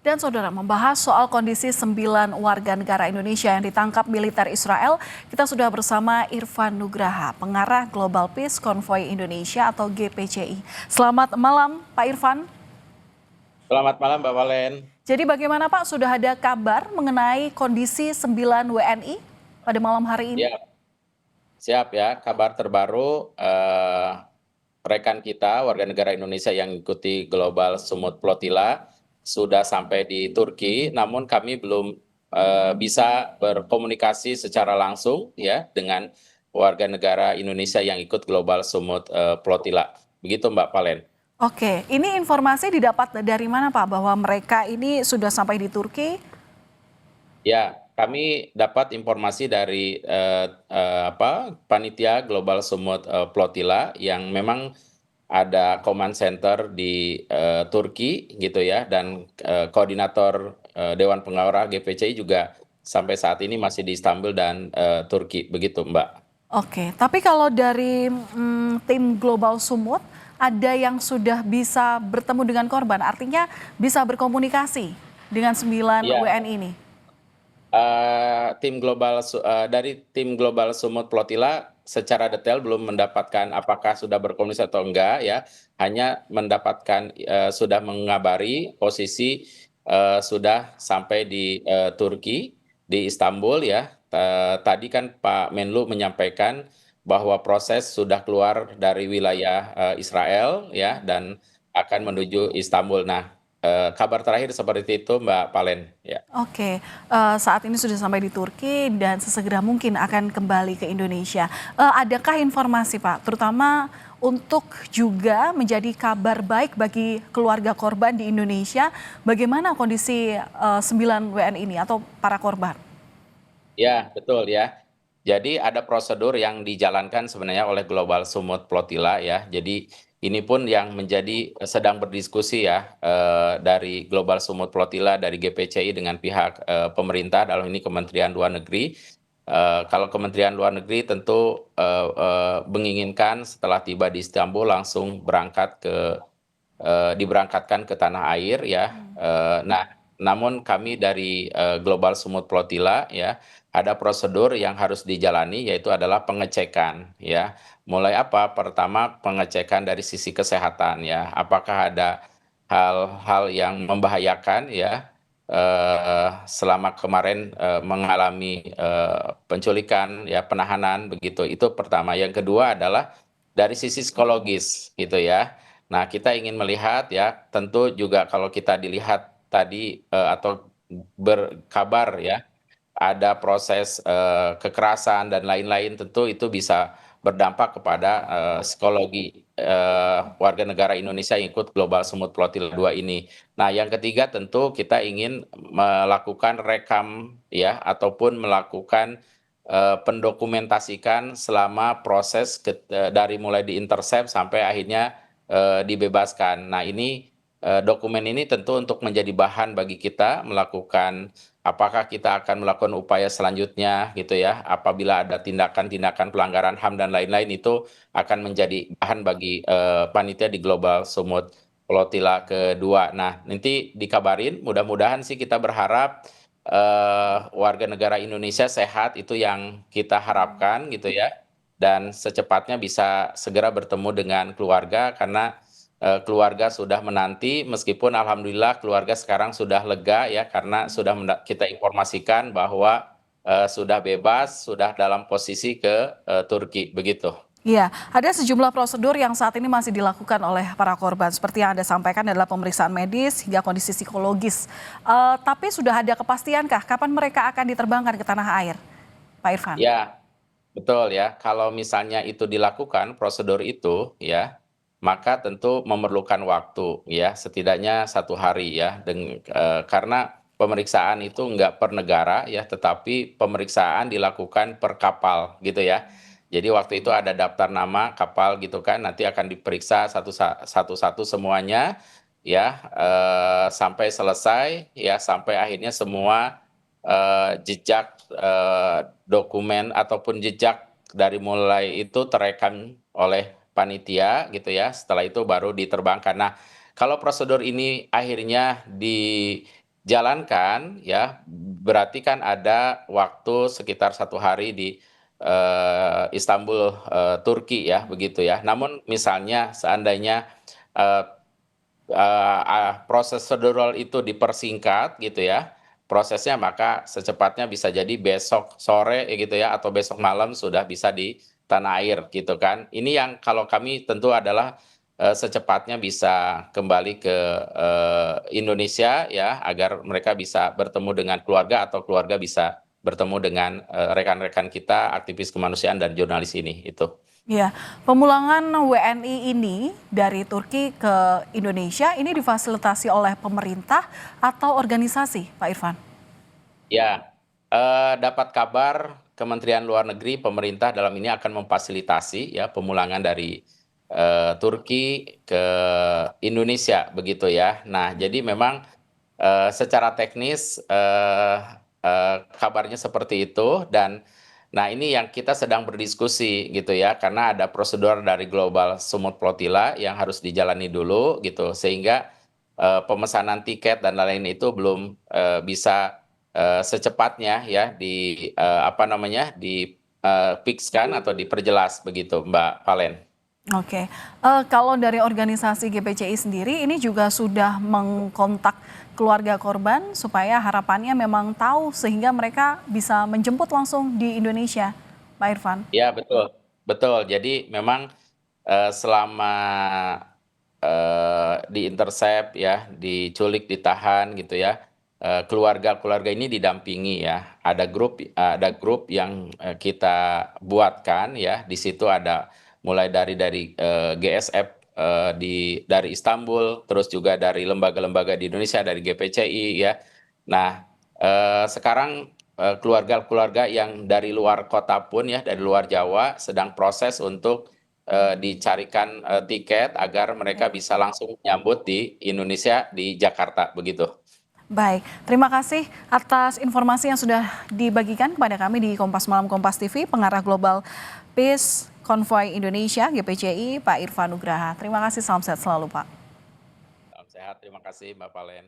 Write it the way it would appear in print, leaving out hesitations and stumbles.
Dan saudara, membahas soal kondisi 9 warga negara Indonesia yang ditangkap militer Israel, kita sudah bersama Irfan Nugraha, pengarah Global Peace Convoy Indonesia atau GPCI. Selamat malam, Pak Irfan. Selamat malam, Mbak Valen. Jadi bagaimana Pak, sudah ada kabar mengenai kondisi 9 WNI pada malam hari ini? Ya, siap ya. Kabar terbaru, rekan kita, warga negara Indonesia yang ikuti Global Sumut Flotilla, sudah sampai di Turki, namun kami belum bisa berkomunikasi secara langsung ya dengan warga negara Indonesia yang ikut Global Sumut Flotilla. Begitu, Mbak Valen. Oke, ini informasi didapat dari mana Pak, bahwa mereka ini sudah sampai di Turki? Ya, kami dapat informasi dari panitia Global Sumut Flotilla yang memang ada command center di Turki gitu ya, dan koordinator Dewan Pengarah GPCI juga sampai saat ini masih di Istanbul dan Turki, begitu Mbak. Oke, tapi kalau dari tim Global Sumut, ada yang sudah bisa bertemu dengan korban, artinya bisa berkomunikasi dengan 9 Iya. WNI ini. Dari tim Global Sumut Flotilla secara detail belum mendapatkan apakah sudah berkomunikasi atau enggak ya, hanya mendapatkan sudah mengabari posisi sudah sampai di Turki, di Istanbul ya. Tadi kan Pak Menlu menyampaikan bahwa proses sudah keluar dari wilayah Israel ya dan akan menuju Istanbul. Nah, kabar terakhir seperti itu Mbak Palen ya. Oke, saat ini sudah sampai di Turki dan sesegera mungkin akan kembali ke Indonesia. Adakah informasi Pak, terutama untuk juga menjadi kabar baik bagi keluarga korban di Indonesia, bagaimana kondisi 9 WNI ini atau para korban? Ya, betul ya. Jadi ada prosedur yang dijalankan sebenarnya oleh Global Sumut Flotilla ya. Jadi ini pun yang menjadi sedang berdiskusi ya dari Global Sumut Flotilla dari GPCI dengan pihak pemerintah dalam ini Kementerian Luar Negeri. Kalau Kementerian Luar Negeri tentu menginginkan setelah tiba di Istanbul langsung diberangkatkan ke tanah air ya. Nah, namun kami dari Global Sumut Flotilla ya ada prosedur yang harus dijalani yaitu adalah pengecekan ya. Mulai apa? Pertama pengecekan dari sisi kesehatan ya. Apakah ada hal-hal yang membahayakan ya selama kemarin mengalami penculikan ya, penahanan begitu. Itu pertama. Yang kedua adalah dari sisi psikologis gitu ya. Nah, kita ingin melihat ya, tentu juga kalau kita dilihat tadi atau berkabar ya, ada proses kekerasan dan lain-lain, tentu itu bisa berdampak kepada psikologi warga negara Indonesia yang ikut Global Sumut Flotilla 2 ini. Nah, yang ketiga tentu kita ingin melakukan rekam ya, ataupun melakukan pendokumentasikan selama proses dari mulai diintercept sampai akhirnya dibebaskan. Nah, ini dokumen ini tentu untuk menjadi bahan bagi kita melakukan apakah kita akan melakukan upaya selanjutnya gitu ya. Apabila ada tindakan-tindakan pelanggaran HAM dan lain-lain, itu akan menjadi bahan bagi panitia di Global Sumut Flotilla kedua. Nah, nanti dikabarin, mudah-mudahan sih kita berharap warga negara Indonesia sehat, itu yang kita harapkan gitu ya, dan secepatnya bisa segera bertemu dengan keluarga karena keluarga sudah menanti, meskipun alhamdulillah keluarga sekarang sudah lega ya karena sudah kita informasikan bahwa sudah bebas, sudah dalam posisi ke Turki begitu. Iya, ada sejumlah prosedur yang saat ini masih dilakukan oleh para korban. Seperti yang Anda sampaikan adalah pemeriksaan medis hingga kondisi psikologis. Tapi sudah ada kepastiankah kapan mereka akan diterbangkan ke tanah air, Pak Irfan? Ya, betul ya. Kalau misalnya itu dilakukan prosedur itu ya, maka tentu memerlukan waktu ya, setidaknya 1 hari ya. Karena pemeriksaan itu nggak per negara ya, tetapi pemeriksaan dilakukan per kapal gitu ya. Jadi waktu itu ada daftar nama kapal gitu kan, nanti akan diperiksa satu-satu semuanya ya, sampai selesai ya, sampai akhirnya semua jejak dokumen ataupun jejak dari mulai itu terekam oleh panitia gitu ya. Setelah itu baru diterbangkan. Nah, kalau prosedur ini akhirnya dijalankan ya, berarti kan ada waktu sekitar 1 hari di Istanbul, Turki ya, begitu ya. Namun misalnya seandainya, eee prosedural itu dipersingkat gitu ya, prosesnya maka secepatnya bisa jadi besok sore gitu ya, atau besok malam sudah bisa di tanah air gitu kan. Ini yang kalau kami tentu adalah, secepatnya bisa kembali ke, Indonesia ya, agar mereka bisa bertemu dengan keluarga atau keluarga bisa bertemu dengan, rekan-rekan kita aktivis kemanusiaan dan jurnalis ini, itu. Ya, pemulangan WNI ini dari Turki ke Indonesia ini difasilitasi oleh pemerintah atau organisasi, Pak Irfan? Ya, dapat kabar Kementerian Luar Negeri, pemerintah dalam ini akan memfasilitasi ya pemulangan dari, Turki ke Indonesia begitu ya. Nah, jadi memang, secara teknis, kabarnya seperti itu dan nah ini yang kita sedang berdiskusi gitu ya, karena ada prosedur dari Global Sumut Flotilla yang harus dijalani dulu gitu, sehingga, pemesanan tiket dan lain-lain itu belum, bisa secepatnya ya apa namanya, fix-kan atau diperjelas begitu, Mbak Valen. Oke, kalau dari organisasi GPCI sendiri ini juga sudah mengkontak keluarga korban supaya harapannya memang tahu sehingga mereka bisa menjemput langsung di Indonesia, Pak Irfan? Ya betul, betul. Jadi memang, selama, di-intercept ya, diculik, ditahan gitu ya, keluarga-keluarga ini didampingi ya. Ada grup yang, kita buatkan ya, di situ ada mulai dari, GSF, dari Istanbul, terus juga dari lembaga-lembaga di Indonesia, dari GPCI ya. Nah, sekarang, keluarga-keluarga yang dari luar kota pun ya, dari luar Jawa sedang proses untuk, dicarikan, tiket agar mereka Oke. bisa langsung nyambut di Indonesia, di Jakarta, begitu. Baik, terima kasih atas informasi yang sudah dibagikan kepada kami di Kompas Malam Kompas TV, Pengarah Global Peace Convoy Indonesia GPCI, Pak Irfan Nugraha. Terima kasih, salam sehat selalu, Pak. Salam sehat, terima kasih Mbak Valen.